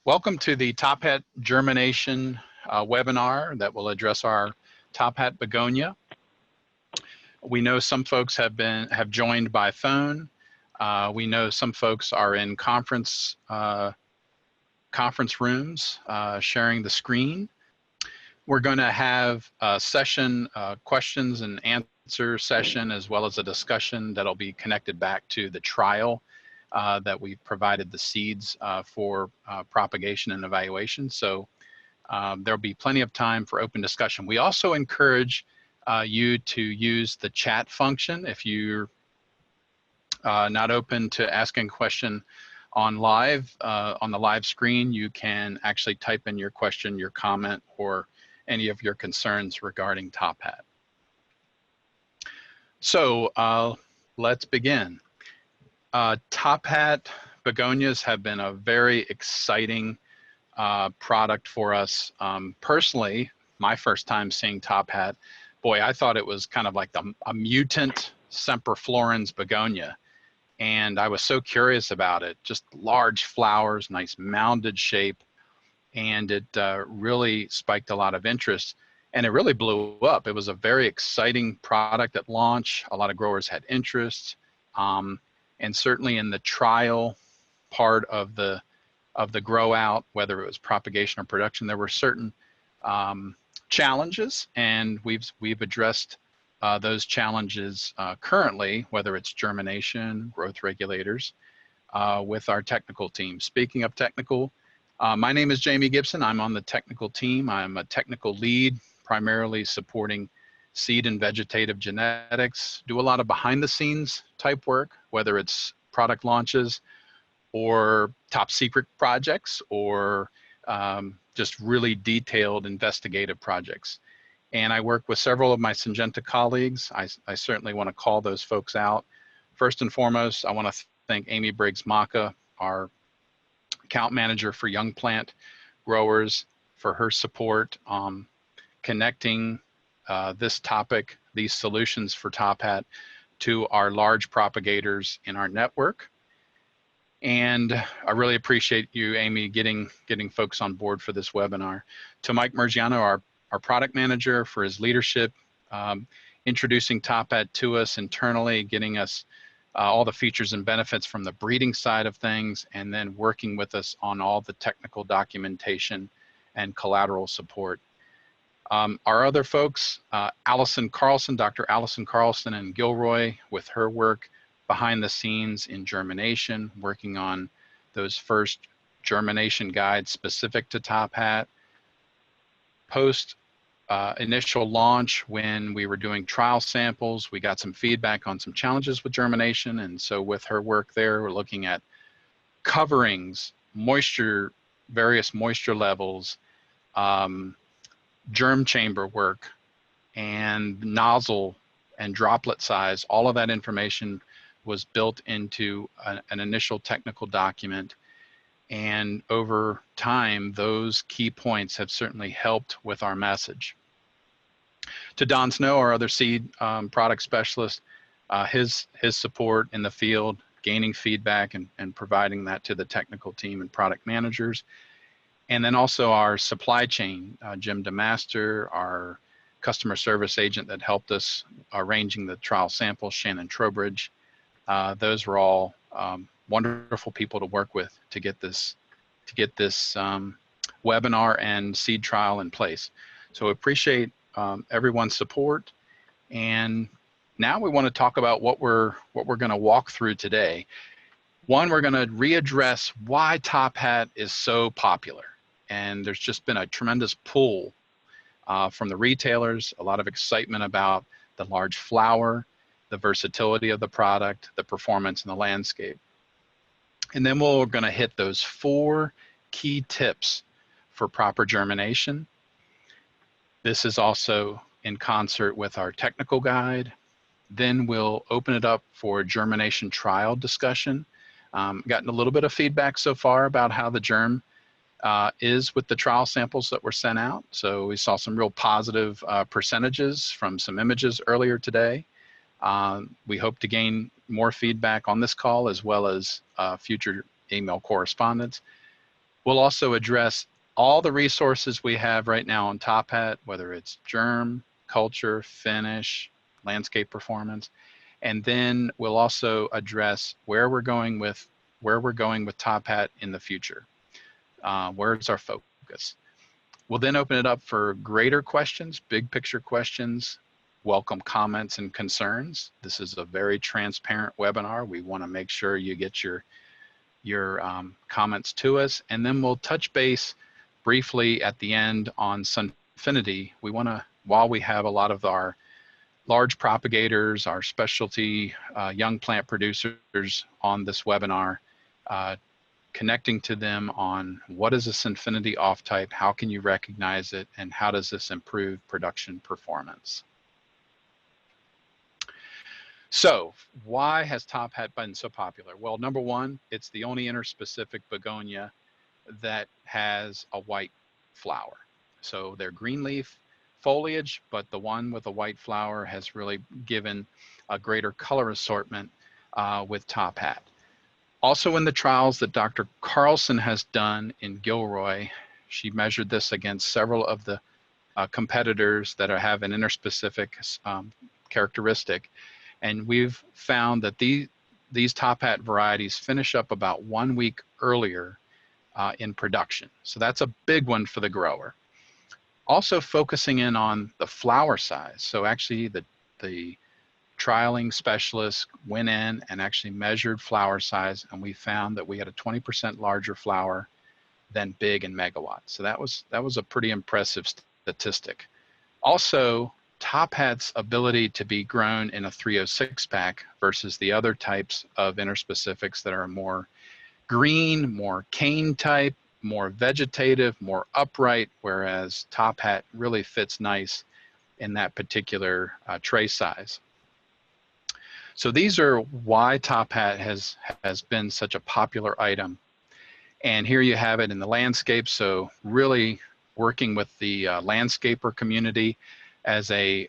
Welcome to the Tophat Germination webinar that will address our Tophat Begonia. We know some folks have joined by phone. We know some folks are in conference rooms sharing the screen. We're going to have a session, questions and answer session, as well as a discussion that'll be connected back to the trial that we provided the seeds for propagation and evaluation. So there'll be plenty of time for open discussion. We also encourage you to use the chat function. If you're not open to asking a question on the live screen, you can actually type in your question, your comment, or any of your concerns regarding Tophat. So let's begin. Tophat begonias have been a very exciting product for us. Personally, my first time seeing Tophat, boy, I thought it was kind of like a mutant semperflorens begonia. And I was so curious about it, just large flowers, nice mounded shape. And it really spiked a lot of interest, and it really blew up. It was a very exciting product at launch. A lot of growers had interest. And certainly in the trial part of the grow out, whether it was propagation or production, there were certain challenges, and we've addressed those challenges currently, whether it's germination, growth regulators, with our technical team. Speaking of technical, my name is Jamie Gibson. I'm on the technical team. I'm a technical lead, primarily supporting seed and vegetative genetics, do a lot of behind the scenes type work, whether it's product launches or top secret projects or just really detailed investigative projects. And I work with several of my Syngenta colleagues. I certainly want to call those folks out. First and foremost, I want to thank Amy Briggs-Maka, our account manager for young plant growers, for her support connecting this topic, these solutions for Tophat, to our large propagators in our network. And I really appreciate you, Amy, getting folks on board for this webinar. To Mike Mergiano, our product manager, for his leadership, introducing Tophat to us internally, getting us all the features and benefits from the breeding side of things, and then working with us on all the technical documentation and collateral support. Our other folks, Allison Carlson, Dr. Allison Carlson and Gilroy, with her work behind the scenes in germination, working on those first germination guides specific to Tophat. Post initial launch, when we were doing trial samples, we got some feedback on some challenges with germination. And so with her work there, we're looking at coverings, moisture, various moisture levels, germ chamber work, and nozzle and droplet size. All of that information was built into an initial technical document. And over time, those key points have certainly helped with our message. To Don Snow, our other seed product specialist, his support in the field, gaining feedback and providing that to the technical team and product managers. And then also our supply chain, Jim DeMaster, our customer service agent that helped us arranging the trial samples, Shannon Trowbridge. Those were all wonderful people to work with to get this webinar and seed trial in place. So appreciate everyone's support. And now we want to talk about what we're going to walk through today. One, we're going to readdress why Tophat is so popular. And there's just been a tremendous pull from the retailers, a lot of excitement about the large flower, the versatility of the product, the performance, and the landscape. And then we're going to hit those 4 key tips for proper germination. This is also in concert with our technical guide. Then we'll open it up for germination trial discussion. Gotten a little bit of feedback so far about how the germ is with the trial samples that were sent out. So we saw some real positive percentages from some images earlier today. We hope to gain more feedback on this call, as well as future email correspondence. We'll also address all the resources we have right now on Tophat, whether it's germ, culture, finish, landscape performance, and then we'll also address where we're going with Tophat in the future. Where's our focus? We'll then open it up for greater questions, big picture questions, welcome comments and concerns. This is a very transparent webinar. We want to make sure you get your comments to us, and then we'll touch base briefly at the end on Finity. We want to, while we have a lot of our large propagators, our specialty young plant producers on this webinar, connecting to them on what is a Finity off type, how can you recognize it, and how does this improve production performance. So why has Tophat been so popular? Well, number one, it's the only innerspecific begonia that has a white flower. So they're green leaf foliage, but the one with a white flower has really given a greater color assortment with Tophat. Also in the trials that Dr. Carlson has done in Gilroy, she measured this against several of the competitors that have an innerspecific characteristic. And we've found that these Tophat varieties finish up about 1 week earlier in production. So that's a big one for the grower. Also focusing in on the flower size. So actually the trialing specialists went in and actually measured flower size, and we found that we had a 20% larger flower than big and megawatts. So that was a pretty impressive statistic. Also, Tophat's ability to be grown in a 306 pack versus the other types of innerspecifics that are more green, more cane type, more vegetative, more upright, whereas Tophat really fits nice in that particular tray size. So these are why Tophat has been such a popular item. And here you have it in the landscape. So really working with the landscaper community as a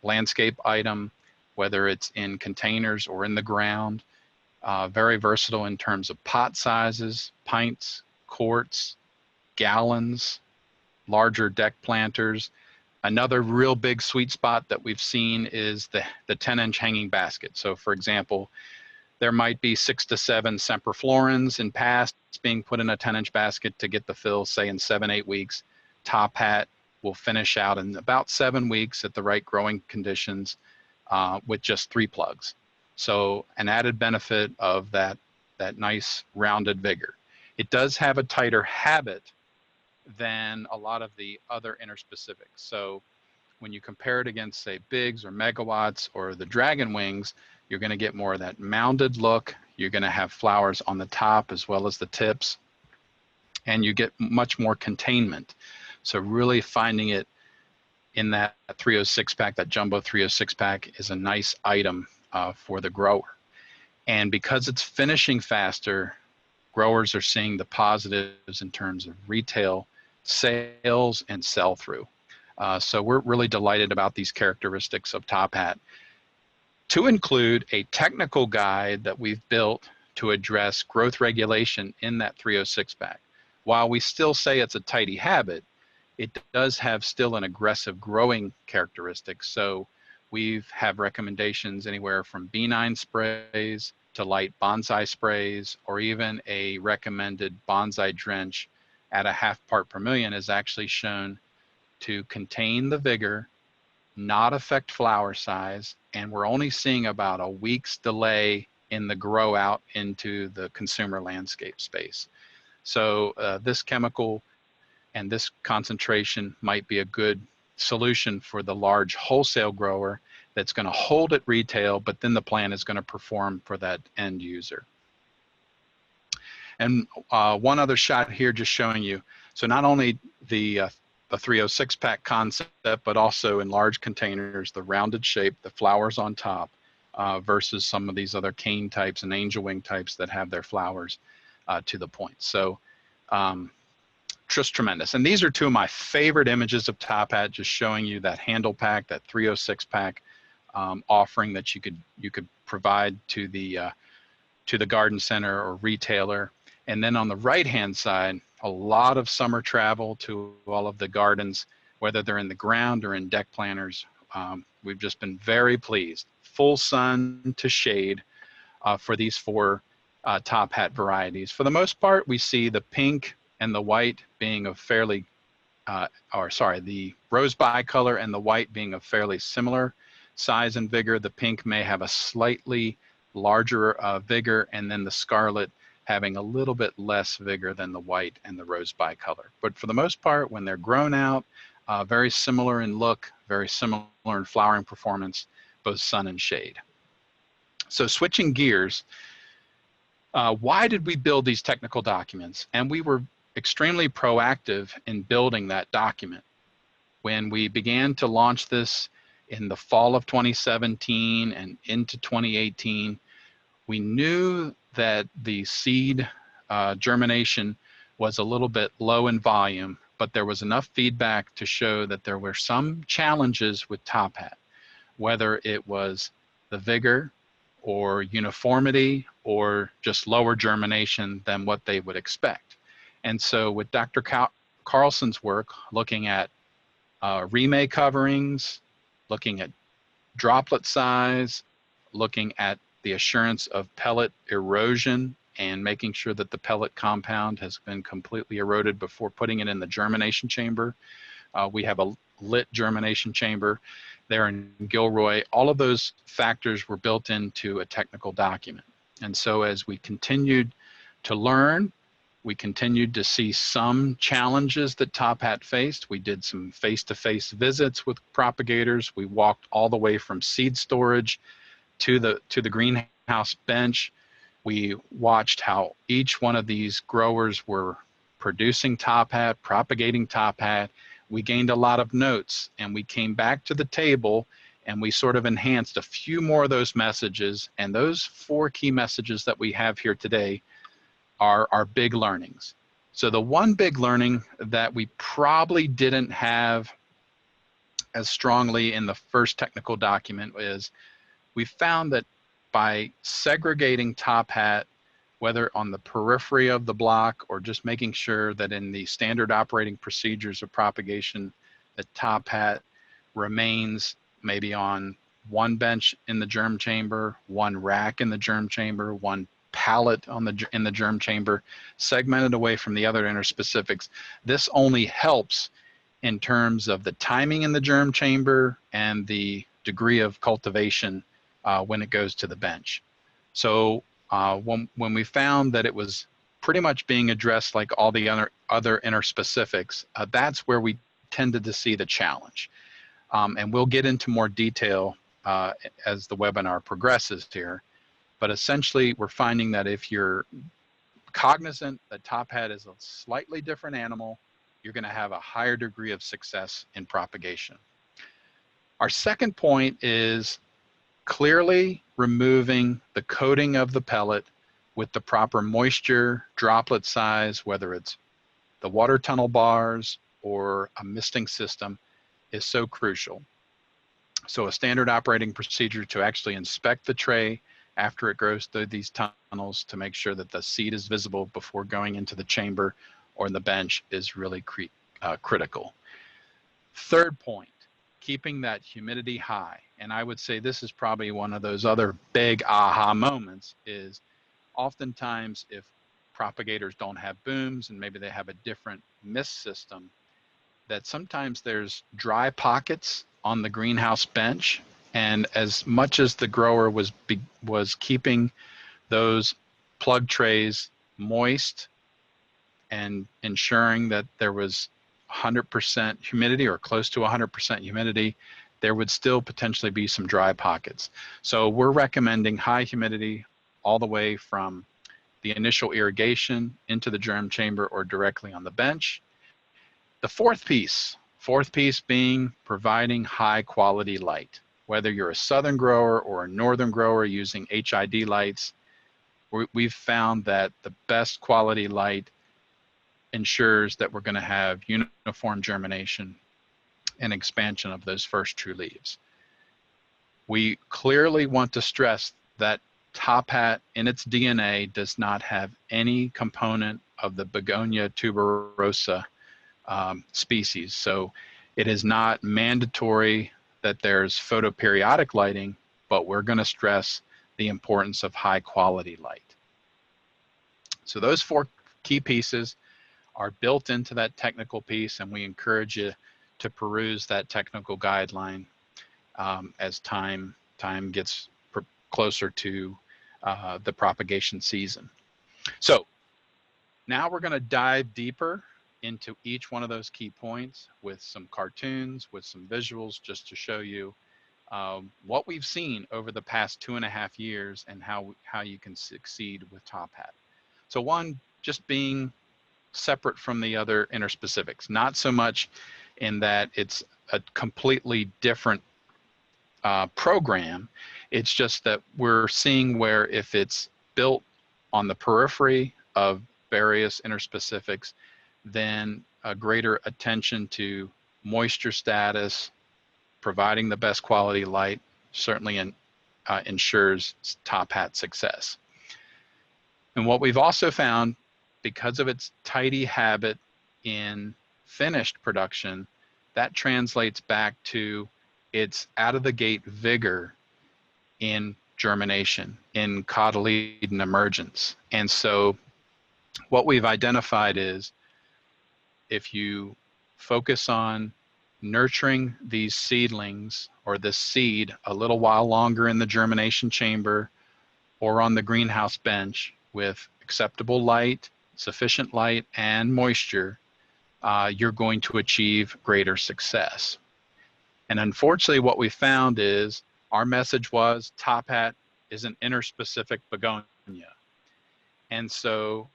landscape item, whether it's in containers or in the ground. Very versatile in terms of pot sizes, pints, quarts, gallons, larger deck planters. Another real big sweet spot that we've seen is the 10-inch hanging basket. So for example, there might be 6 to 7 semperflorins in past being put in a 10-inch basket to get the fill, say in 7-8 weeks. Tophat will finish out in about 7 weeks at the right growing conditions with just 3 plugs. So an added benefit of that nice rounded vigor. It does have a tighter habit than a lot of the other innerspecifics. So when you compare it against, say, bigs or megawatts or the dragon wings, you're going to get more of that mounded look. You're going to have flowers on the top as well as the tips, and you get much more containment. So really finding it in that 306 pack, that jumbo 306 pack, is a nice item for the grower. And because it's finishing faster, growers are seeing the positives in terms of retail sales and sell-through. So we're really delighted about these characteristics of Tophat, to include a technical guide that we've built to address growth regulation in that 306 pack. While we still say it's a tidy habit, it does have still an aggressive growing characteristic. So we have recommendations anywhere from B9 sprays to light bonsai sprays, or even a recommended bonsai drench at a 1/2 part per million is actually shown to contain the vigor, not affect flower size, and we're only seeing about a week's delay in the grow out into the consumer landscape space. So this chemical and this concentration might be a good solution for the large wholesale grower that's going to hold at retail, but then the plant is going to perform for that end user. And one other shot here just showing you, so not only the 306 pack concept, but also in large containers, the rounded shape, the flowers on top, versus some of these other cane types and angel wing types that have their flowers to the point. So just tremendous. And these are 2 of my favorite images of Tophat, just showing you that handle pack, that 306 pack offering that you could provide to the garden center or retailer. And then on the right hand side, a lot of summer travel to all of the gardens, whether they're in the ground or in deck planters. We've just been very pleased. Full sun to shade for these four top hat varieties. For the most part, we see the pink and the white being a fairly, the rose bicolor and the white being of fairly similar size and vigor. The pink may have a slightly larger vigor, and then the scarlet having a little bit less vigor than the white and the rose bicolor. But for the most part, when they're grown out, very similar in look, very similar in flowering performance, both sun and shade. So switching gears, why did we build these technical documents? And we were extremely proactive in building that document. When we began to launch this in the fall of 2017 and into 2018, we knew that the seed germination was a little bit low in volume, but there was enough feedback to show that there were some challenges with Top Hat, whether it was the vigor or uniformity or just lower germination than what they would expect. And so with Dr. Carlson's work, looking at remake coverings, looking at droplet size, looking at the assurance of pellet erosion and making sure that the pellet compound has been completely eroded before putting it in the germination chamber. We have a lit germination chamber there in Gilroy. All of those factors were built into a technical document. And so as we continued to learn, we continued to see some challenges that Top Hat faced. We did some face-to-face visits with propagators. We walked all the way from seed storage to the greenhouse bench. We watched how each one of these growers were producing Top Hat, propagating Top Hat. We gained a lot of notes, and we came back to the table and we sort of enhanced a few more of those messages. And those four key messages that we have here today are our big learnings. So the one big learning that we probably didn't have as strongly in the first technical document is we found that by segregating Top Hat, whether on the periphery of the block or just making sure that in the standard operating procedures of propagation, that Top Hat remains maybe on one bench in the germ chamber, one rack in the germ chamber, one pallet in the germ chamber, segmented away from the other interspecifics. This only helps in terms of the timing in the germ chamber and the degree of cultivation when it goes to the bench. So when we found that it was pretty much being addressed like all the other interspecifics, that's where we tended to see the challenge. And we'll get into more detail as the webinar progresses here. But essentially, we're finding that if you're cognizant that Top Hat is a slightly different animal, you're going to have a higher degree of success in propagation. Our second point is clearly removing the coating of the pellet with the proper moisture, droplet size, whether it's the water tunnel bars or a misting system, is so crucial. So a standard operating procedure to actually inspect the tray after it goes through these tunnels to make sure that the seed is visible before going into the chamber or the bench is really critical. Third point, keeping that humidity high. And I would say this is probably one of those other big aha moments is oftentimes if propagators don't have booms and maybe they have a different mist system, that sometimes there's dry pockets on the greenhouse bench. And as much as the grower was keeping those plug trays moist and ensuring that there was 100% humidity or close to 100% humidity, there would still potentially be some dry pockets. So we're recommending high humidity all the way from the initial irrigation into the germ chamber or directly on the bench. The fourth piece being providing high quality light. Whether you're a southern grower or a northern grower using HID lights, we've found that the best quality light ensures that we're going to have uniform germination and expansion of those first true leaves. We clearly want to stress that top hat in its DNA does not have any component of the Begonia tuberosa species. So it is not mandatory that there's photoperiodic lighting, but we're going to stress the importance of high quality light. So those 4 key pieces are built into that technical piece, and we encourage you to peruse that technical guideline as time gets closer to the propagation season. So now we're going to dive deeper into each one of those key points with some cartoons, with some visuals, just to show you what we've seen over the past 2.5 years and how you can succeed with Top Hat. So one, just being separate from the other interspecifics, not so much in that it's a completely different program. It's just that we're seeing where if it's built on the periphery of various interspecifics, then a greater attention to moisture status, providing the best quality light, certainly ensures Top Hat success. And what we've also found, because of its tidy habit in finished production, that translates back to its out-of-the-gate vigor in germination, in cotyledon emergence. And so what we've identified is if you focus on nurturing these seedlings or this seed a little while longer in the germination chamber or on the greenhouse bench with acceptable light, sufficient light, and moisture, you're going to achieve greater success. And unfortunately, what we found is our message was Top Hat is an interspecific begonia. And so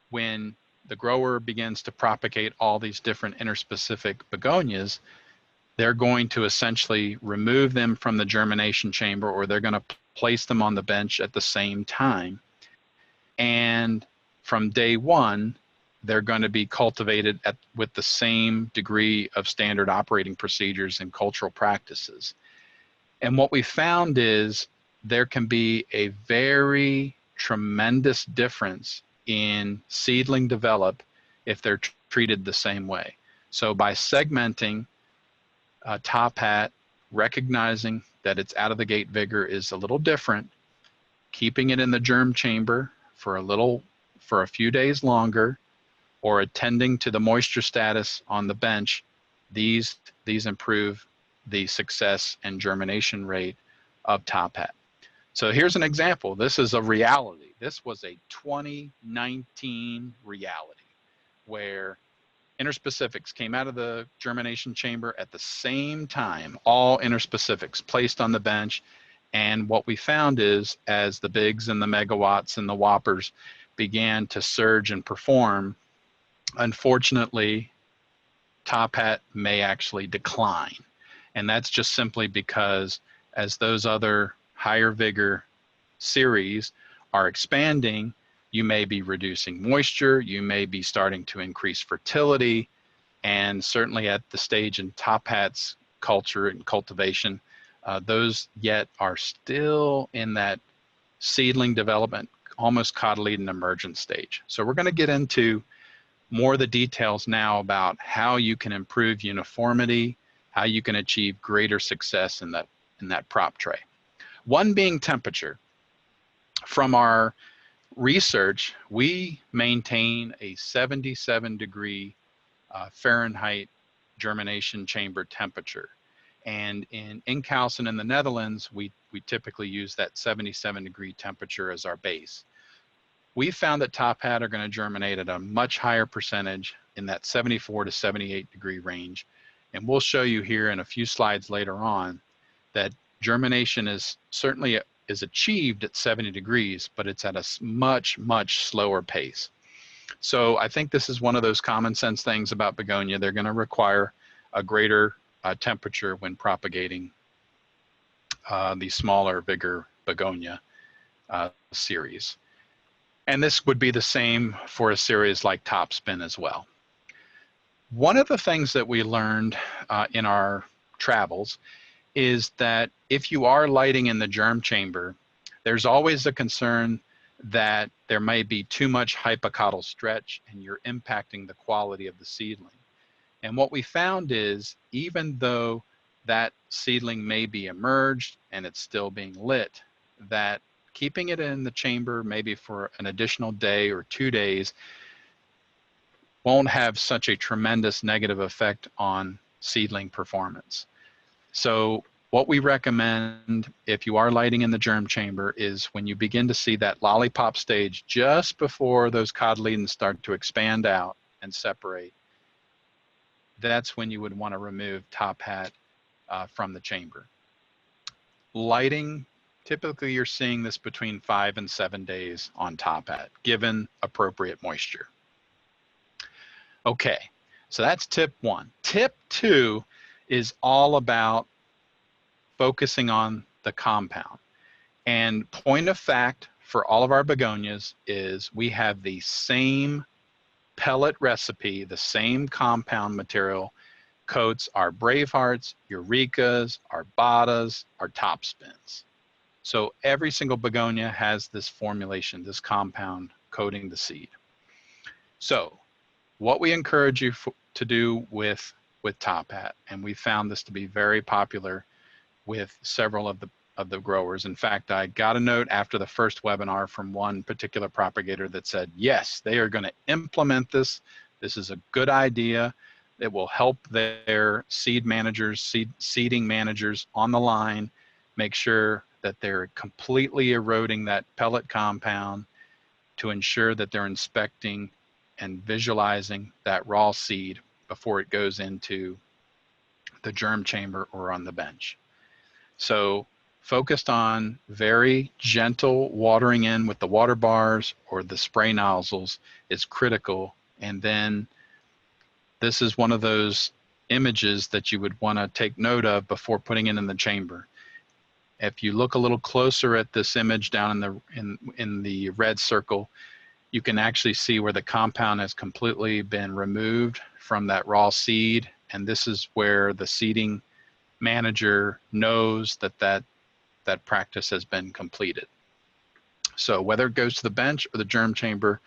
when the grower begins to propagate all these different interspecific begonias, they're going to essentially remove them from the germination chamber, or they're going to place them on the bench at the same time. And from day one, they're going to be cultivated with the same degree of standard operating procedures and cultural practices. And what we found is there can be a very tremendous difference in seedling develop if they're treated the same way. So by segmenting Top Hat, recognizing that its out-of-the-gate vigor is a little different, keeping it in the germ chamber for a few days longer, or attending to the moisture status on the bench, these improve the success and germination rate of Top Hat. So here's an example. This is a reality. This was a 2019 reality where interspecifics came out of the germination chamber at the same time, all interspecifics placed on the bench. And what we found is as the bigs and the megawatts and the whoppers began to surge and perform, unfortunately, Top Hat may actually decline. And that's just simply because as those other higher vigor series are expanding, you may be reducing moisture, you may be starting to increase fertility, and certainly at the stage in Top Hat's culture and cultivation, those yet are still in that seedling development, almost cotyledon emergence stage. So we're going to get into more of the details now about how you can improve uniformity, how you can achieve greater success in that prop tray. One being temperature. From our research, we maintain a 77-degree Fahrenheit germination chamber temperature. And in Enkhuizen in the Netherlands, we typically use that 77-degree temperature as our base. We found that Top Hat are going to germinate at a much higher percentage in that 74 to 78-degree range. And we'll show you here in a few slides later on that germination is certainly achieved at 70 degrees, but it's at a much, much slower pace. So I think this is one of those common sense things about begonia. They're going to require a greater temperature when propagating the smaller, bigger begonia series. And this would be the same for a series like Topspin as well. One of the things that we learned in our travels is that if you are lighting in the germ chamber, There's always a concern that there may be too much hypocotyl stretch and you're impacting the quality of the seedling. And what we found is, even though that seedling may be emerged and it's still being lit, that keeping it in the chamber maybe for an additional day or 2 days won't have such a tremendous negative effect on seedling performance. So what we recommend if you are lighting in the germ chamber is when you begin to see that lollipop stage just before those cotyledons start to expand out and separate, that's when you would want to remove Tophat from the chamber. Lighting, typically you're seeing this between 5 and 7 days on Tophat, given appropriate moisture. Okay, so that's tip 1. Tip 2 is all about focusing on the compound. And point of fact for all of our begonias is we have the same pellet recipe, the same compound material coats our Bravehearts, Eurekas, our Badas, our Topspins. So every single begonia has this formulation, this compound coating the seed. So what we encourage you to do with Tophat, and we found this to be very popular with several of the growers. In fact, I got a note after the first webinar from one particular propagator that said, yes, they are going to implement this. This is a good idea. It will help their seed managers, seeding managers on the line, make sure that they're completely eroding that pellet compound to ensure that they're inspecting and visualizing that raw seed before it goes into the germ chamber or on the bench. So focused on very gentle watering in with the water bars or the spray nozzles is critical. And then this is one of those images that you would want to take note of before putting it in the chamber. If you look a little closer at this image down in the red circle, you can actually see where the compound has completely been removed from that raw seed. And this is where the seeding manager knows that practice has been completed. So whether it goes to the bench or the germ chamber,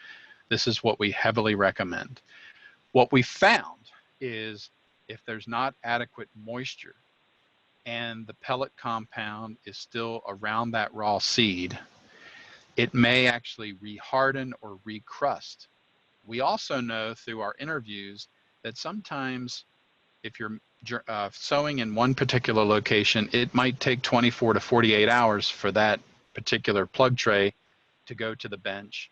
this is what we heavily recommend. What we found is if there's not adequate moisture and the pellet compound is still around that raw seed, it may actually reharden or recrust. We also know through our interviews that sometimes if you're sowing in one particular location, it might take 24 to 48 hours for that particular plug tray to go to the bench.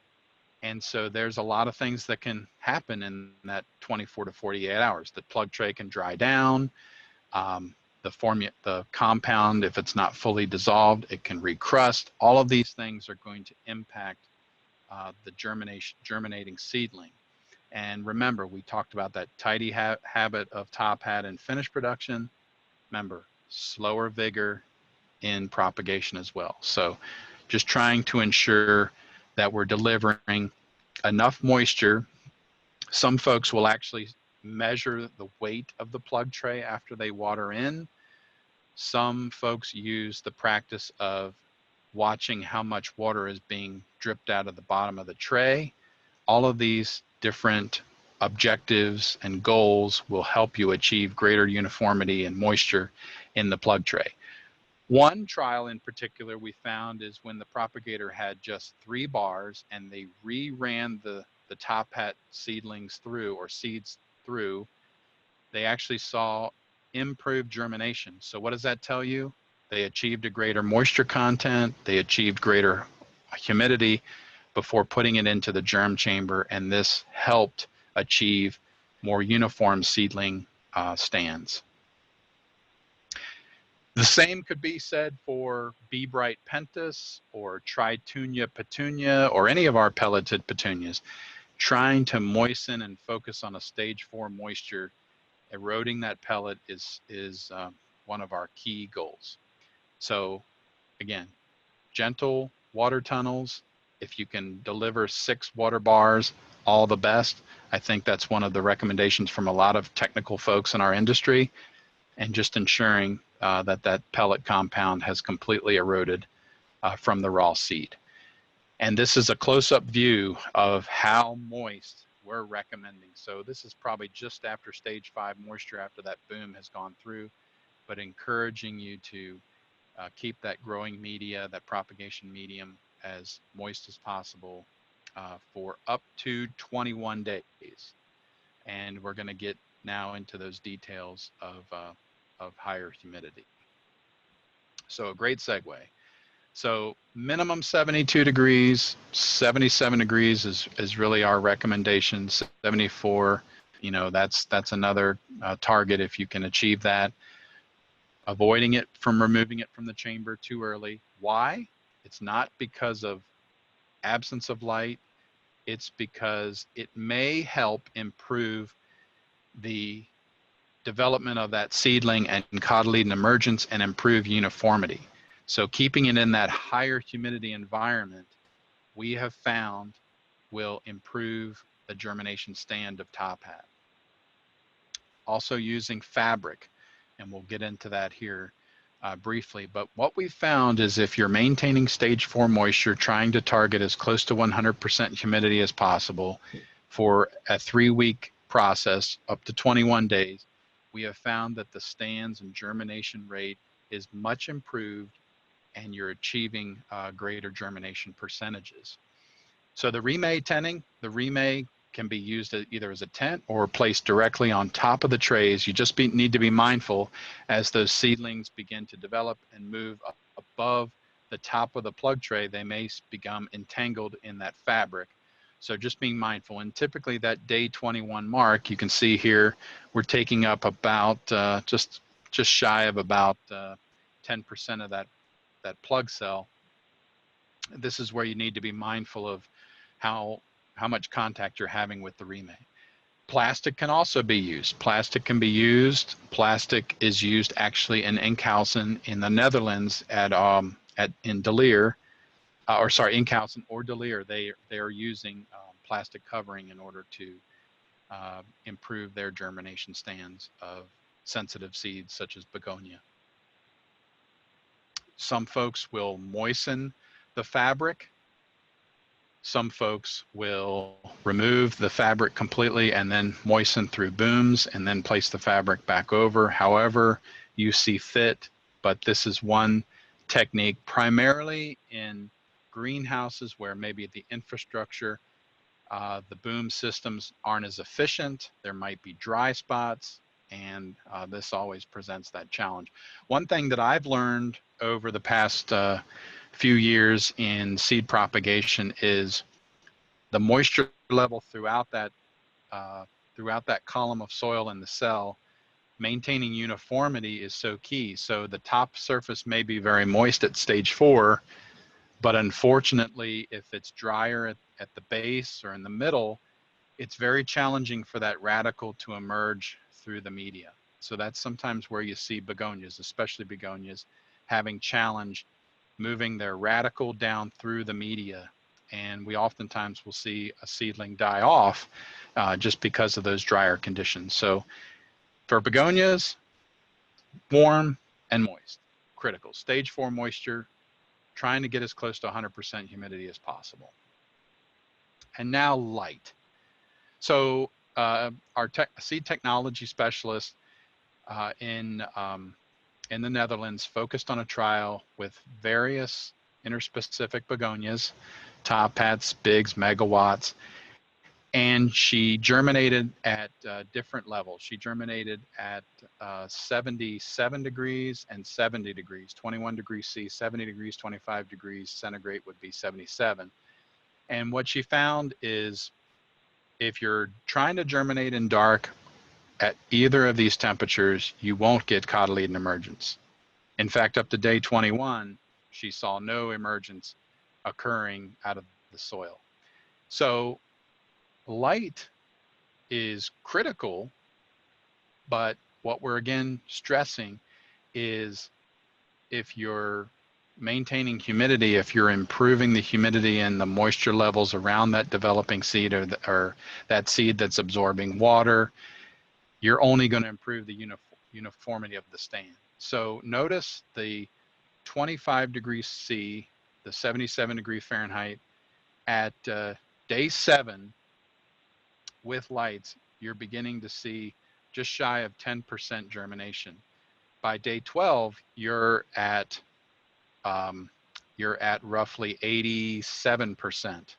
And so there's a lot of things that can happen in that 24 to 48 hours. The plug tray can dry down. The compound, if it's not fully dissolved, it can recrust. All of these things are going to impact the germinating seedling. And remember, we talked about that tidy habit of Tophat and finish production. Remember, slower vigor in propagation as well. So just trying to ensure that we're delivering enough moisture. Some folks will actually measure the weight of the plug tray after they water in. Some folks use the practice of watching how much water is being dripped out of the bottom of the tray. All of these different objectives and goals will help you achieve greater uniformity and moisture in the plug tray. One trial in particular we found is when the propagator had just 3 bars and they re-ran the Tophat seedlings through, or seeds through, they actually saw improved germination. So what does that tell you? They achieved a greater moisture content, they achieved greater humidity before putting it into the germ chamber, and this helped achieve more uniform seedling stands. The same could be said for Be Bright Pentas or Tritunia petunia or any of our pelleted petunias. Trying to moisten and focus on a stage 4 moisture, eroding that pellet is one of our key goals. So again, gentle water tunnels. If you can deliver 6 water bars, all the best. I think that's one of the recommendations from a lot of technical folks in our industry, and just ensuring that pellet compound has completely eroded from the raw seed. And this is a close-up view of how moist we're recommending. So this is probably just after stage 5 moisture, after that boom has gone through, but encouraging you to keep that growing media, that propagation medium, as moist as possible for up to 21 days. And we're going to get now into those details of higher humidity. So a great segue. So minimum 72 degrees, 77 degrees is really our recommendation. 74, you know, that's another target if you can achieve that. Avoiding it from removing it from the chamber too early. Why? It's not because of absence of light. It's because it may help improve the development of that seedling and cotyledon emergence and improve uniformity. So keeping it in that higher humidity environment, we have found will improve the germination stand of Tophat. Also using fabric, and we'll get into that here briefly, but what we found is if you're maintaining stage 4 moisture, trying to target as close to 100% humidity as possible for a 3-week process up to 21 days, we have found that the stands and germination rate is much improved and you're achieving greater germination percentages. So the remay tenting, the remay can be used either as a tent or placed directly on top of the trays. You just need to be mindful as those seedlings begin to develop and move up above the top of the plug tray, they may become entangled in that fabric. So just being mindful. And typically that day 21 mark, you can see here, we're taking up about just shy of about 10% of that plug cell. This is where you need to be mindful of how much contact you're having with the remay. Plastic can also be used. Plastic can be used. Plastic is used actually in Enkhuizen in the Netherlands in De Leer, Enkhuizen or De Leer. They are using plastic covering in order to improve their germination stands of sensitive seeds such as begonia. Some folks will moisten the fabric. Some folks will remove the fabric completely and then moisten through booms and then place the fabric back over, however you see fit. But this is one technique primarily in greenhouses where maybe the infrastructure, the boom systems aren't as efficient. There might be dry spots, and this always presents that challenge. One thing that I've learned over the past few years in seed propagation is the moisture level throughout that column of soil in the cell. Maintaining uniformity is so key. So the top surface may be very moist at stage 4, but unfortunately, if it's drier at the base or in the middle, it's very challenging for that radicle to emerge through the media. So that's sometimes where you see begonias, especially begonias, having challenge moving their radicle down through the media. And we oftentimes will see a seedling die off just because of those drier conditions. So for begonias, warm and moist, critical. Stage 4 moisture, trying to get as close to 100% humidity as possible. And now light. So our seed technology specialist in the Netherlands focused on a trial with various innerspecific begonias, Tophats, Bigs, Megawatts, and she germinated at different levels. She germinated at 77 degrees and 70 degrees, 21 degrees C, 70 degrees, 25 degrees centigrade would be 77. And what she found is if you're trying to germinate in dark at either of these temperatures, you won't get cotyledon emergence. In fact, up to day 21, she saw no emergence occurring out of the soil. So light is critical, but what we're again stressing is if you're maintaining humidity, if you're improving the humidity and the moisture levels around that developing seed or that seed that's absorbing water, you're only going to improve the uniformity of the stand. So notice the 25 degrees C the 77 degree Fahrenheit. At day 7 with lights, you're beginning to see just shy of 10% germination. By day 12, you're at roughly 87%.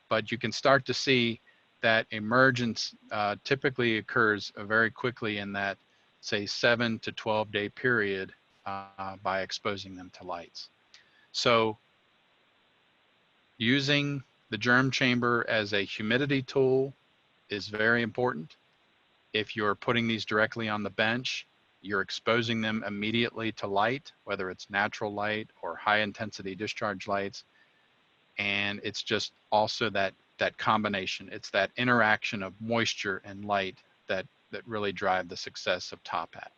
But you can start to see that emergence typically occurs very quickly in that, say, 7 to 12 day period by exposing them to lights. So using the germ chamber as a humidity tool is very important. If you're putting these directly on the bench, you're exposing them immediately to light, whether it's natural light or high intensity discharge lights. And it's just also that combination. It's that interaction of moisture and light that really drive the success of Tophat.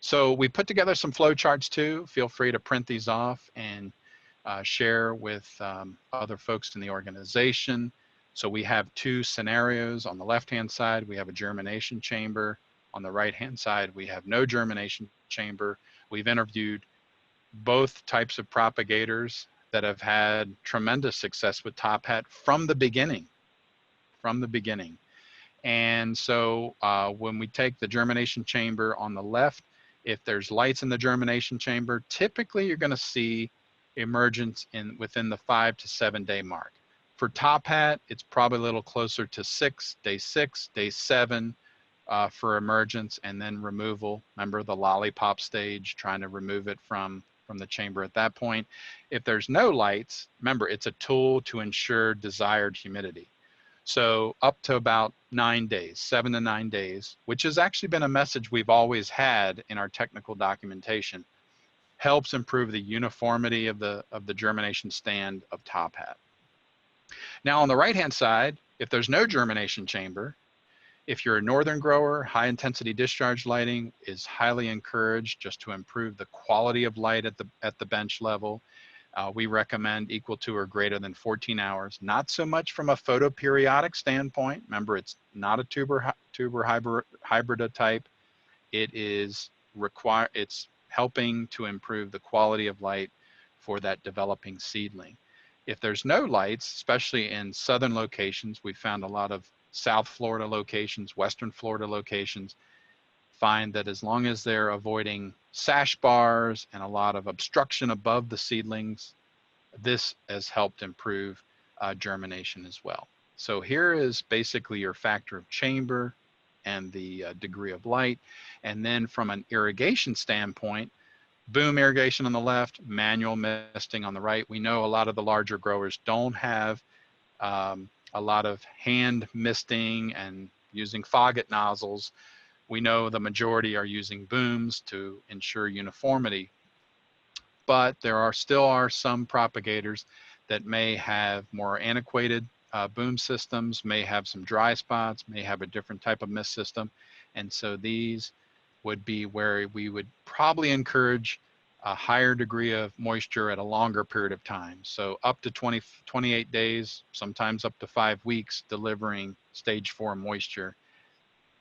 So we put together some flow charts too. Feel free to print these off and share with other folks in the organization. So we have 2 scenarios. On the left-hand side, we have a germination chamber. On the right-hand side, we have no germination chamber. We've interviewed both types of propagators that have had tremendous success with Tophat from the beginning. And so when we take the germination chamber on the left, if there's lights in the germination chamber, typically you're going to see emergence within the 5 to 7 day mark. For Tophat, it's probably a little closer to day 6, day 7 for emergence, and then removal. Remember the lollipop stage, trying to remove it from the chamber at that point. If there's no lights, remember it's a tool to ensure desired humidity. So up to about 9 days, 7 to 9 days, which has actually been a message we've always had in our technical documentation, helps improve the uniformity of the germination stand of Tophat. Now on the right-hand side, if there's no germination chamber, if you're a northern grower, high intensity discharge lighting is highly encouraged just to improve the quality of light at the bench level. We recommend equal to or greater than 14 hours, not so much from a photoperiodic standpoint. Remember, it's not a tuber hybrida type. It's helping to improve the quality of light for that developing seedling. If there's no lights, especially in southern locations, we found a lot of South Florida locations, Western Florida locations, find that as long as they're avoiding sash bars and a lot of obstruction above the seedlings, this has helped improve germination as well. So here is basically your factor of chamber and the degree of light. And then from an irrigation standpoint, boom irrigation on the left, manual misting on the right. We know a lot of the larger growers don't have a lot of hand misting and using faucet nozzles. We know the majority are using booms to ensure uniformity, but there still are some propagators that may have more antiquated boom systems, may have some dry spots, may have a different type of mist system. And so these would be where we would probably encourage a higher degree of moisture at a longer period of time. So up to 28 days, sometimes up to 5 weeks, delivering stage 4 moisture,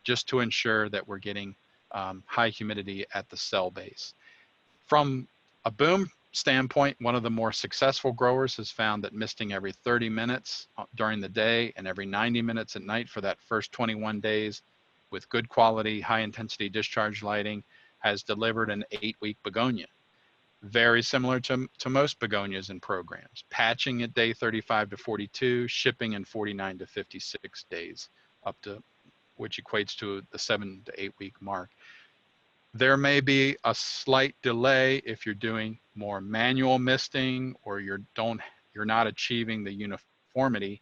just to ensure that we're getting high humidity at the cell base. From a boom standpoint, one of the more successful growers has found that misting every 30 minutes during the day and every 90 minutes at night for that first 21 days with good quality, high intensity discharge lighting has delivered an 8-week begonia. Very similar to most begonias and programs. Patching at day 35 to 42, shipping in 49 to 56 days, up to which equates to the 7 to 8 week mark. There may be a slight delay if you're doing more manual misting or you're not achieving the uniformity,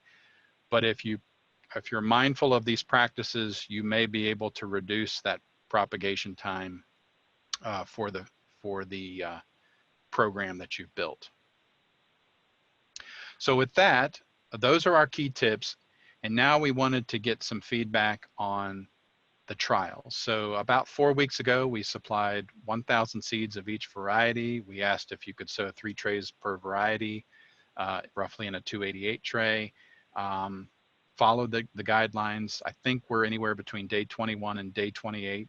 but if you're mindful of these practices, you may be able to reduce that propagation time for the program that you've built. So with that, those are our key tips. And now we wanted to get some feedback on the trials. So about 4 weeks ago, we supplied 1,000 seeds of each variety. We asked if you could sow 3 trays per variety, roughly in a 288 tray. Followed the guidelines. I think we're anywhere between day 21 and day 28.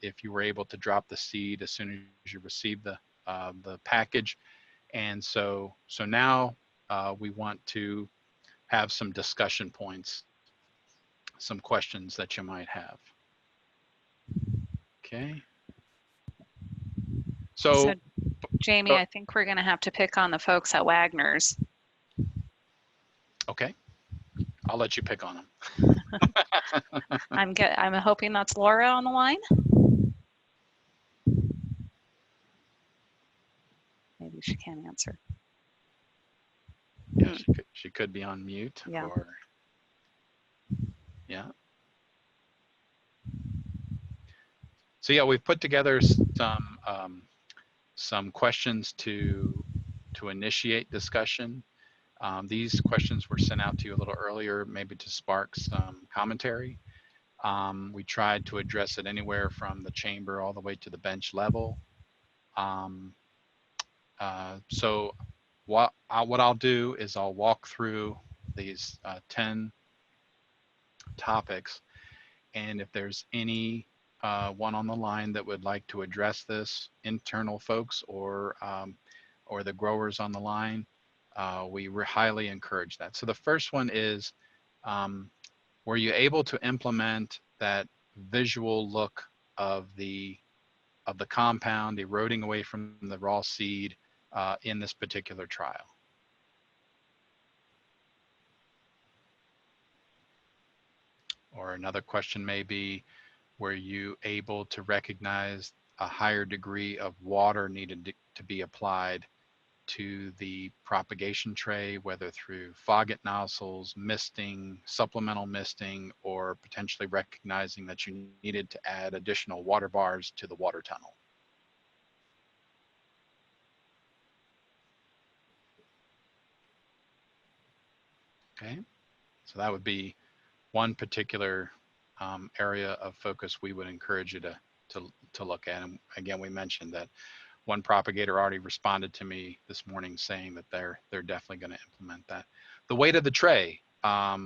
If you were able to drop the seed as soon as you received the package, And so now we want to have some discussion points, some questions that you might have. Okay. So Jamie, I think we're going to have to pick on the folks at Wagners. Okay. I'll let you pick on them. I'm hoping that's Laura on the line. Maybe she can't answer. Yeah, she could be on mute. Yeah. Or yeah. So yeah, we've put together some questions to initiate discussion. These questions were sent out to you a little earlier, maybe to spark some commentary. We tried to address it anywhere from the chamber all the way to the bench level. So what I'll do is I'll walk through these 10 topics, and if there's any one on the line that would like to address this, internal folks or the growers on the line, we highly encourage that. So the first one is, were you able to implement that visual look of the compound eroding away from the raw seed in this particular trial? Or another question may be, were you able to recognize a higher degree of water needed to be applied to the propagation tray, whether through faucet nozzles, misting, supplemental misting, or potentially recognizing that you needed to add additional water bars to the water tunnel? Okay, so that would be one particular area of focus we would encourage you to look at. And again, we mentioned that one propagator already responded to me this morning saying that they're definitely going to implement that. The weight of the tray. I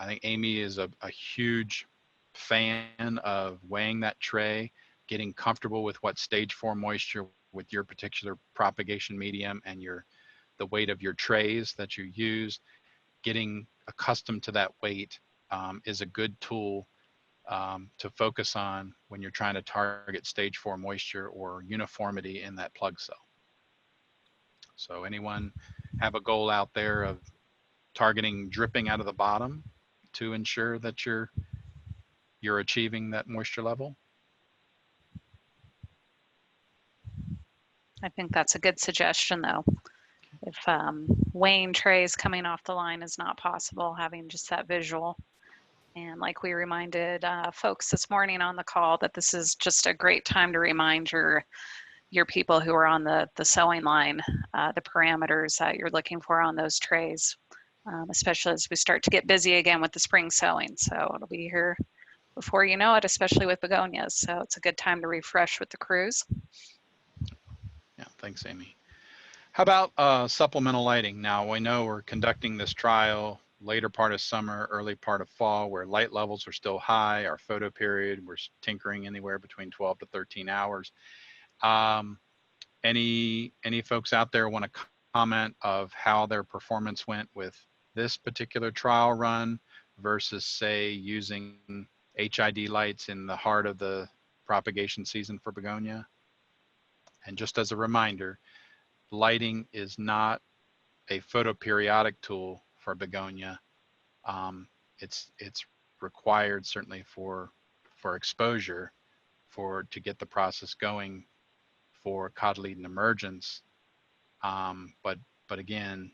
think Amy is a huge fan of weighing that tray, getting comfortable with what stage 4 moisture with your particular propagation medium and the weight of your trays that you use. Getting accustomed to that weight is a good tool to focus on when you're trying to target stage 4 moisture or uniformity in that plug cell. So anyone have a goal out there of targeting dripping out of the bottom to ensure that you're achieving that moisture level? I think that's a good suggestion, though. If weighing trays coming off the line is not possible, having just that visual. And like we reminded folks this morning on the call, that this is just a great time to remind your people who are on the sewing line, the parameters that you're looking for on those trays, especially as we start to get busy again with the spring sowing. So it'll be here before you know it, especially with begonias. So it's a good time to refresh with the crews. Yeah, thanks, Amy. How about supplemental lighting? Now, we know we're conducting this trial later part of summer, early part of fall, where light levels are still high. Our photo period, we're tinkering anywhere between 12 to 13 hours. Any folks out there want to comment of how their performance went with this particular trial run versus, say, using HID lights in the heart of the propagation season for begonia? And just as a reminder, lighting is not a photoperiodic tool for begonia. It's required certainly for exposure to get the process going for cotyledon emergence. But again,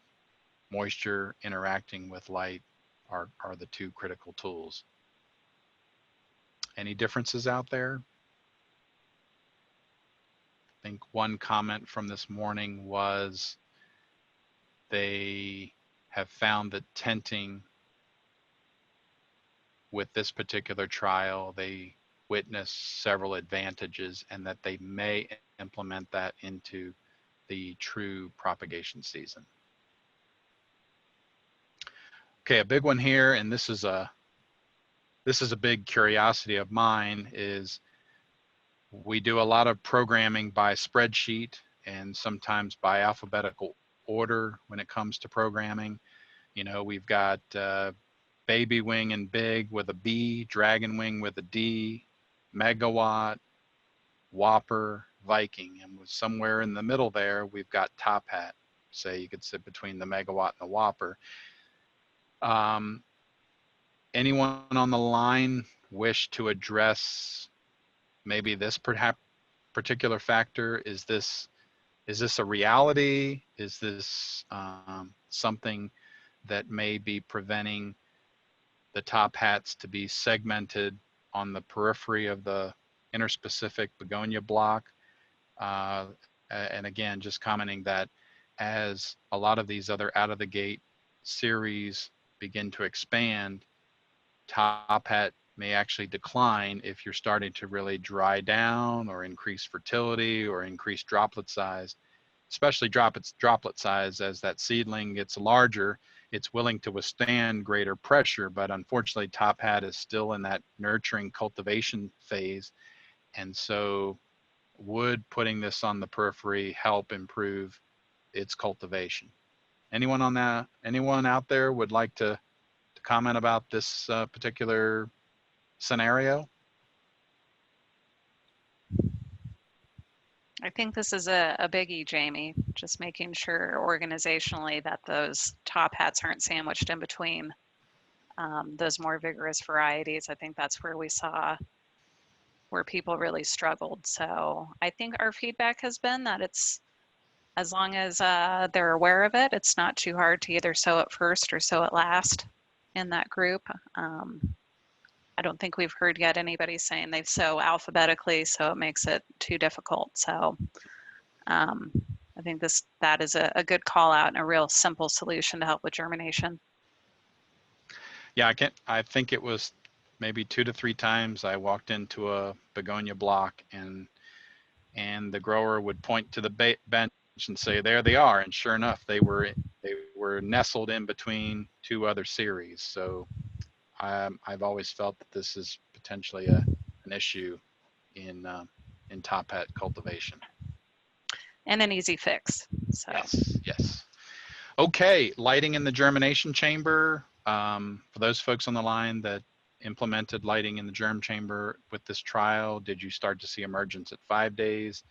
moisture interacting with light are the two critical tools. Any differences out there? I think one comment from this morning was they have found that tenting with this particular trial, they witnessed several advantages and that they may implement that into the true propagation season. Okay, a big one here, and this is a big curiosity of mine, is we do a lot of programming by spreadsheet and sometimes by alphabetical order when it comes to programming. You know, we've got baby wing and big with a B, dragon wing with a D, megawatt, whopper, Viking, and somewhere in the middle there, we've got Tophat. Say you could sit between the megawatt and the whopper. Anyone on the line wish to address maybe this perhaps particular factor? Is this a reality? Is this something that may be preventing the top hats to be segmented on the periphery of the interspecific begonia block? And again, just commenting that as a lot of these other out of the gate series begin to expand, top hat may actually decline if you're starting to really dry down or increase fertility or increase droplet size, especially droplet size. As that seedling gets larger, it's willing to withstand greater pressure, but unfortunately top hat is still in that nurturing cultivation phase. And so would putting this on the periphery help improve its cultivation? Anyone on that? Anyone out there would like to comment about this particular scenario? I think this is a biggie, Jamie, just making sure organizationally that those top hats aren't sandwiched in between those more vigorous varieties. I think that's where we saw where people really struggled. So I think our feedback has been that it's, as long as they're aware of it, it's not too hard to either sow it first or sow it last in that group. I don't think we've heard yet anybody saying they sow alphabetically, so it makes it too difficult. So I think that is a good call out and a real simple solution to help with germination. Yeah, I think it was maybe 2 to 3 times I walked into a begonia block and the grower would point to the bench and say, there they are. And sure enough, they were nestled in between 2 other series. So I've always felt that this is potentially an issue in top hat cultivation. And an easy fix. So. Yes. Okay, lighting in the germination chamber. For those folks on the line that implemented lighting in the germ chamber with this trial, did you start to see emergence at 5 days?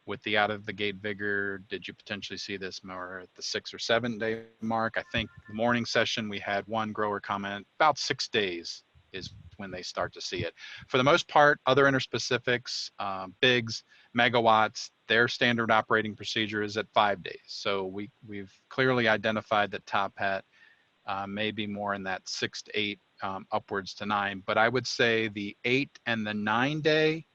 With the out of the gate vigor, did you potentially see this more at the 6 or 7 day mark? I think the morning session, we had one grower comment about 6 days is when they start to see it. For the most part, other interspecifics, bigs, megawatts, their standard operating procedure is at 5 days. So we've clearly identified that top hat may be more in that 6 to 8, upwards to 9. But I would say the 8 and the 9 day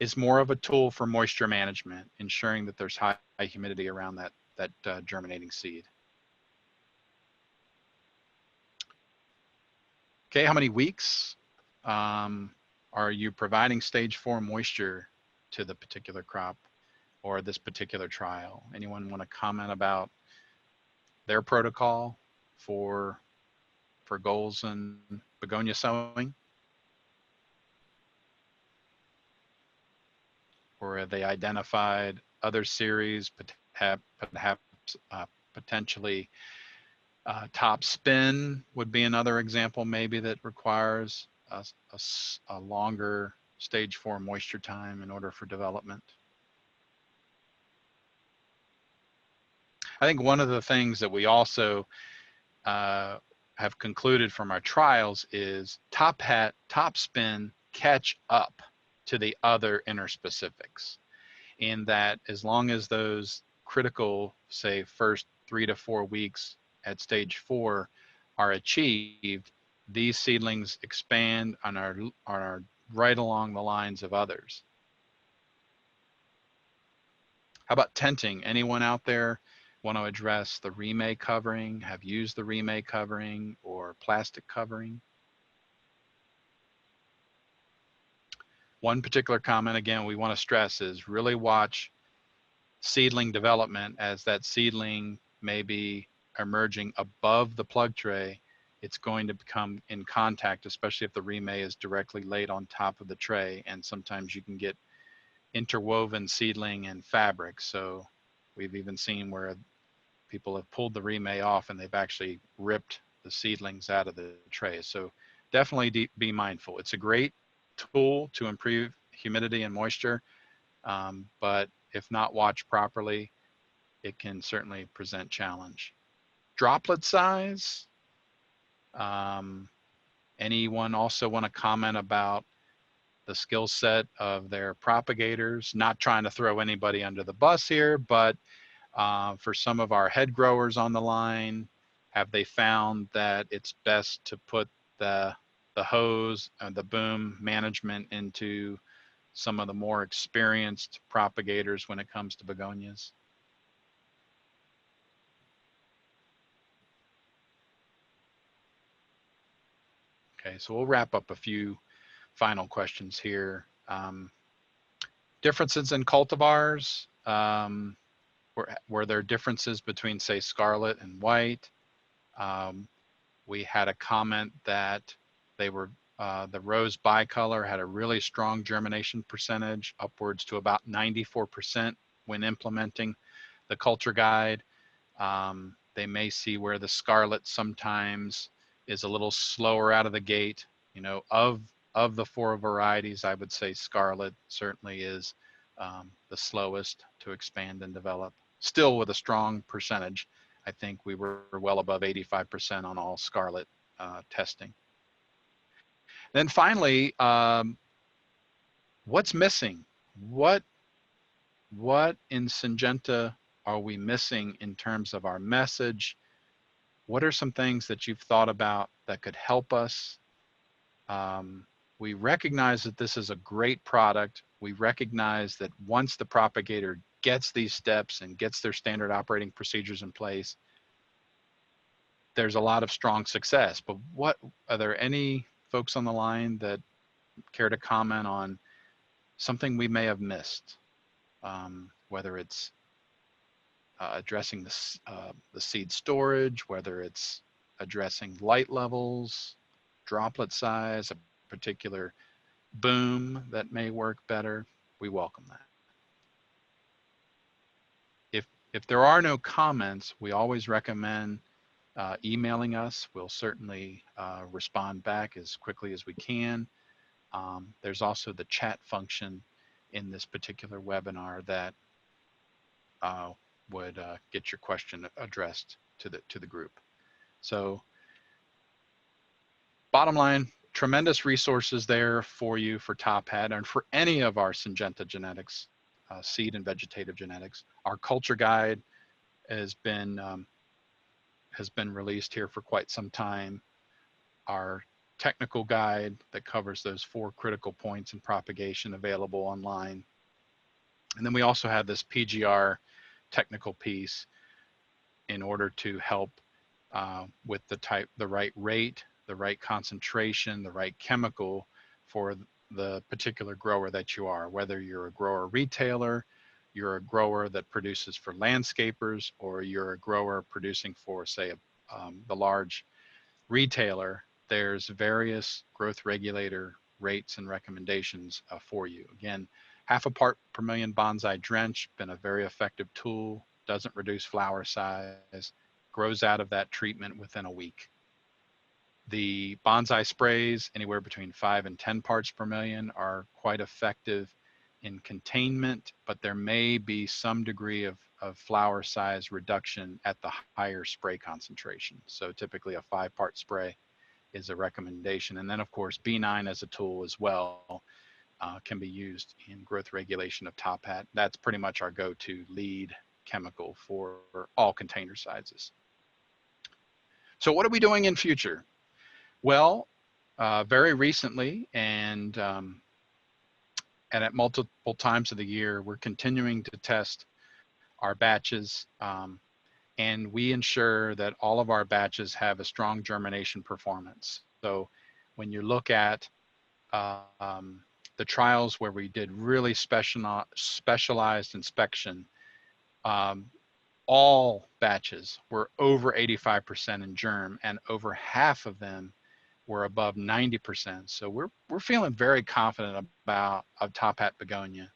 is more of a tool for moisture management, ensuring that there's high humidity around that germinating seed. Okay, how many weeks are you providing stage 4 moisture to the particular crop or this particular trial? Anyone want to comment about their protocol for goals in begonia sowing? Or have they identified other series, perhaps potentially top spin would be another example maybe that requires a longer stage 4 moisture time in order for development? I think one of the things that we also have concluded from our trials is top hat, top spin catch up to the other interspecifics, in that as long as those critical, say, first 3 to 4 weeks at stage 4 are achieved, these seedlings expand and are right along the lines of others. How about tenting? Anyone out there want to address the remake covering, have used the remake covering or plastic covering? One particular comment, again, we want to stress is really watch seedling development. As that seedling may be emerging above the plug tray, it's going to become in contact, especially if the remake is directly laid on top of the tray. And sometimes you can get interwoven seedling and fabric. So we've even seen where people have pulled the remay off and they've actually ripped the seedlings out of the tray. So definitely be mindful. It's a great tool to improve humidity and moisture, but if not watched properly, it can certainly present challenge. Droplet size. Anyone also want to comment about the skill set of their propagators? Not trying to throw anybody under the bus here, but for some of our head growers on the line, have they found that it's best to put the hose and the boom management into some of the more experienced propagators when it comes to begonias? Okay, so we'll wrap up a few final questions here. Differences in cultivars. Were there differences between, say, scarlet and white? We had a comment that they were the rose bicolor had a really strong germination percentage, upwards to about 94% when implementing the culture guide. They may see where the scarlet sometimes is a little slower out of the gate. You know, of the 4 varieties, I would say scarlet certainly is the slowest to expand and develop. Still with a strong percentage. I think we were well above 85% on all scarlet testing. Then finally, what's missing? What in Syngenta are we missing in terms of our message? What are some things that you've thought about that could help us? We recognize that this is a great product. We recognize that once the propagator gets these steps and gets their standard operating procedures in place, there's a lot of strong success. But what are there any folks on the line that care to comment on something we may have missed, whether it's addressing the seed storage, whether it's addressing light levels, droplet size, a particular boom that may work better? We welcome that. If there are no comments, we always recommend emailing us. We'll certainly respond back as quickly as we can. There's also the chat function in this particular webinar that would get your question addressed to the group. So bottom line, tremendous resources there for you for Tophat and for any of our Syngenta genetics, seed and vegetative genetics. Our culture guide has been released here for quite some time. Our technical guide that covers those 4 critical points in propagation available online. And then we also have this PGR technical piece in order to help with the right rate, the right concentration, the right chemical for the particular grower that you are, whether you're a grower retailer, you're a grower that produces for landscapers, or you're a grower producing for, say, the large retailer. There's various growth regulator rates and recommendations for you. Again, 1/2 part per million bonsai drench, been a very effective tool, doesn't reduce flower size, grows out of that treatment within a week. The bonsai sprays, anywhere between 5 and 10 parts per million, are quite effective in containment, but there may be some degree of flower size reduction at the higher spray concentration. So typically a 5-part spray is a recommendation. And then of course, B9 as a tool as well can be used in growth regulation of Tophat. That's pretty much our go-to lead chemical for all container sizes. So what are we doing in future? Well, very recently and at multiple times of the year, we're continuing to test our batches, and we ensure that all of our batches have a strong germination performance. So when you look at the trials where we did really specialized inspection, all batches were over 85% in germ, and over half of them were above 90%. So we're feeling very confident about Tophat Begonia.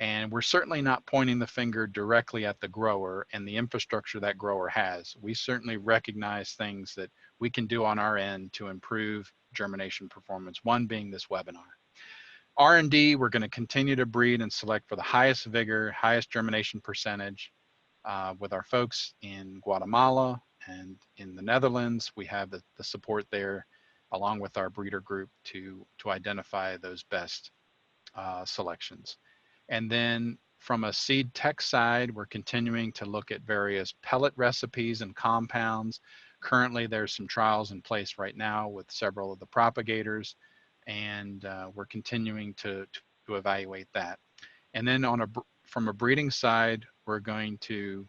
And we're certainly not pointing the finger directly at the grower and the infrastructure that grower has. We certainly recognize things that we can do on our end to improve germination performance, one being this webinar. R&D, we're going to continue to breed and select for the highest vigor, highest germination percentage with our folks in Guatemala and in the Netherlands. We have the support there along with our breeder group to identify those best selections. And then from a seed tech side, we're continuing to look at various pellet recipes and compounds. Currently, there's some trials in place right now with several of the propagators, and we're continuing to evaluate that. And then from a breeding side, we're going to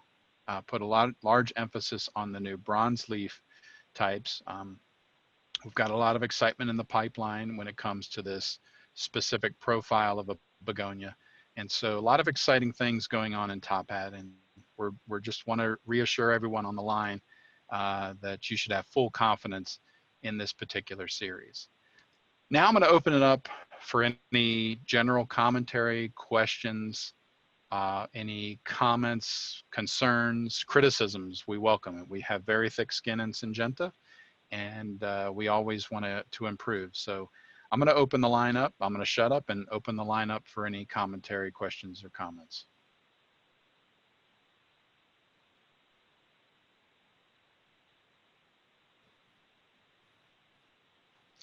put a large emphasis on the new bronze leaf types. We've got a lot of excitement in the pipeline when it comes to this specific profile of a begonia. And so a lot of exciting things going on in Tophat, and we're just want to reassure everyone on the line that you should have full confidence in this particular series. Now I'm going to open it up for any general commentary, questions, any comments, concerns, criticisms. We welcome it. We have very thick skin in Syngenta, and we always want to improve. So I'm going to open the line up. I'm going to shut up and open the line up for any commentary, questions, or comments.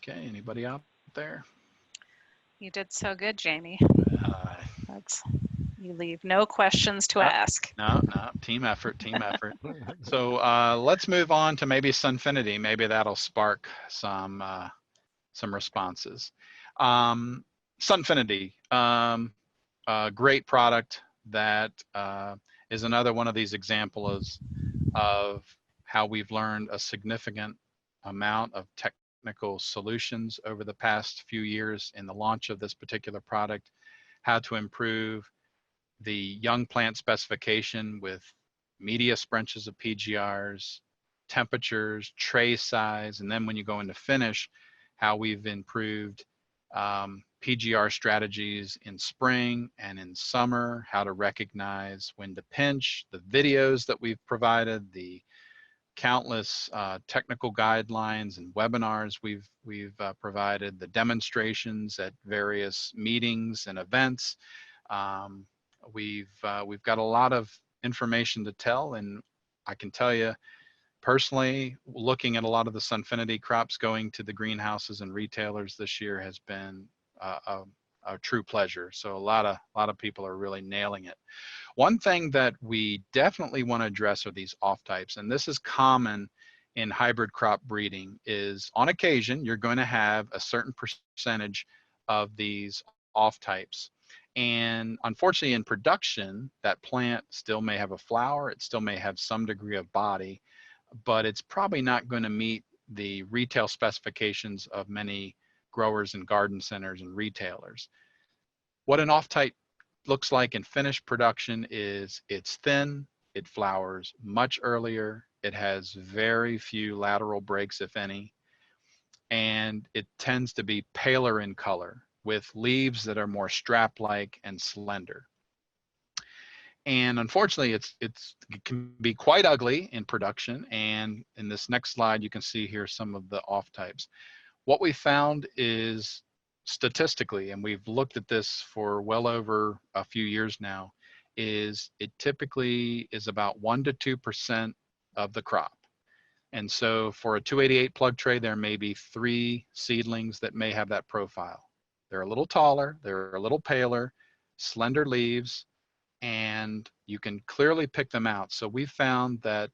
Okay, anybody out there? You did so good, Jamie. You leave no questions to ask. No, team effort, team effort. So let's move on to maybe Sunfinity. Maybe that'll spark some responses. Sunfinity, a great product that is another one of these examples of how we've learned a significant amount of technical solutions over the past few years in the launch of this particular product, how to improve the young plant specification with media sprenches of PGRs, temperatures, tray size, and then when you go into finish, how we've improved PGR strategies in spring and in summer, how to recognize when to pinch, the videos that we've provided, the countless technical guidelines and webinars we've provided, the demonstrations at various meetings and events. We've got a lot of information to tell, and I can tell you personally, looking at a lot of the Sunfinity crops going to the greenhouses and retailers this year has been a true pleasure. So a lot of people are really nailing it. One thing that we definitely want to address are these off types, and this is common in hybrid crop breeding. Is on occasion you're going to have a certain percentage of these off types. And unfortunately in production, that plant still may have a flower, it still may have some degree of body, but it's probably not going to meet the retail specifications of many growers and garden centers and retailers. What an off type looks like in finished production is it's thin, it flowers much earlier, it has very few lateral breaks, if any, and it tends to be paler in color, with leaves that are more strap-like and slender. And unfortunately, it can be quite ugly in production. And in this next slide, you can see here some of the off types. What we found is statistically, and we've looked at this for well over a few years now, is it typically is about 1 to 2% of the crop. And so for a 288 plug tray, there may be 3 seedlings that may have that profile. They're a little taller, they're a little paler, slender leaves, and you can clearly pick them out. So we found that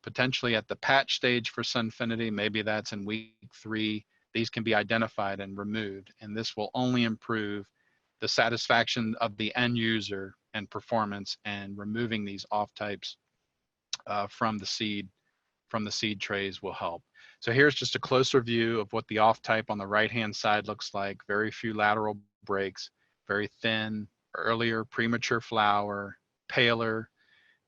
potentially at the patch stage for Sunfinity, maybe that's in week 3, these can be identified and removed. And this will only improve the satisfaction of the end user and performance, and removing these off types from the seed trays will help. So here's just a closer view of what the off type on the right-hand side looks like. Very few lateral breaks, very thin, earlier premature flower, paler,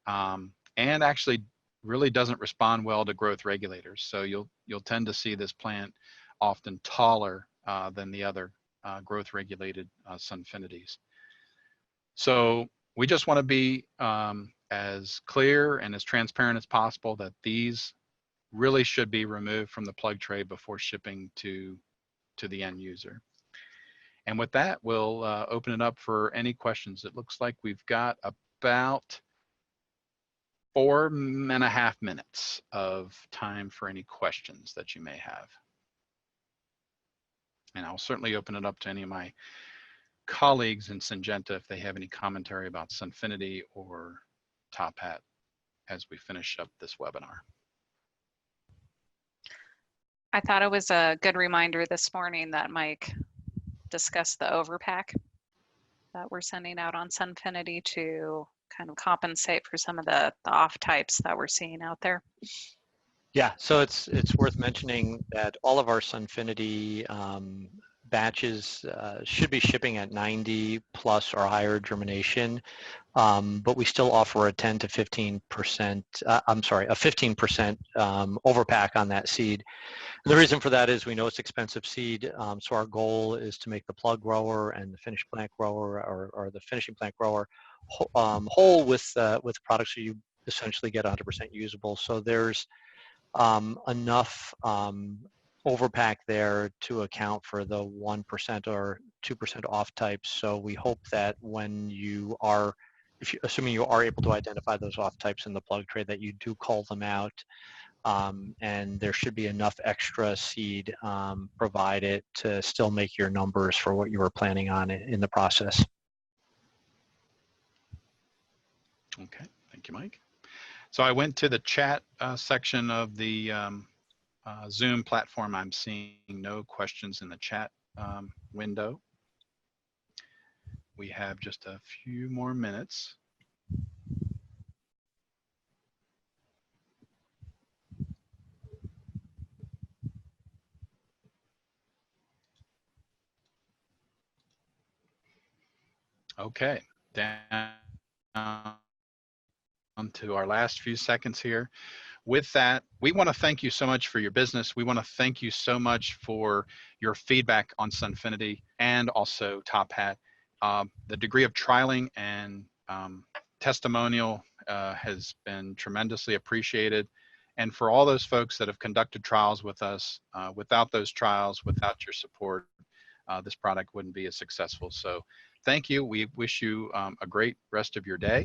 and actually really doesn't respond well to growth regulators. So you'll tend to see this plant often taller than the other growth regulated Sunfinities. So we just want to be as clear and as transparent as possible that these really should be removed from the plug tray before shipping to the end user. And with that, we'll open it up for any questions. It looks like we've got about 4.5 minutes of time for any questions that you may have. And I'll certainly open it up to any of my colleagues in Syngenta if they have any commentary about Sunfinity or Tophat as we finish up this webinar. I thought it was a good reminder this morning that Mike discussed the overpack that we're sending out on Sunfinity to kind of compensate for some of the off types that we're seeing out there. Yeah, so it's worth mentioning that all of our Sunfinity batches should be shipping at 90 plus or higher germination, but we still offer a 10 to 15%, I'm sorry, a 15% overpack on that seed. And the reason for that is we know it's expensive seed, so our goal is to make the plug grower and the finished plant grower or the finishing plant grower whole with products so you essentially get 100% usable. So there's enough overpack there to account for the 1% or 2% off types. So we hope that when you are, assuming you are able to identify those off types in the plug tray, that you do call them out, and there should be enough extra seed provided to still make your numbers for what you were planning on in the process. Okay, thank you, Mike. So I went to the chat section of the Zoom platform. I'm seeing no questions in the chat window. We have just a few more minutes. Okay, down to our last few seconds here. With that, we want to thank you so much for your business. We want to thank you so much for your feedback on Sunfinity and also Tophat. The degree of trialing and testimonial has been tremendously appreciated. And for all those folks that have conducted trials with us, without those trials, without your support, this product wouldn't be as successful. So thank you. We wish you a great rest of your day.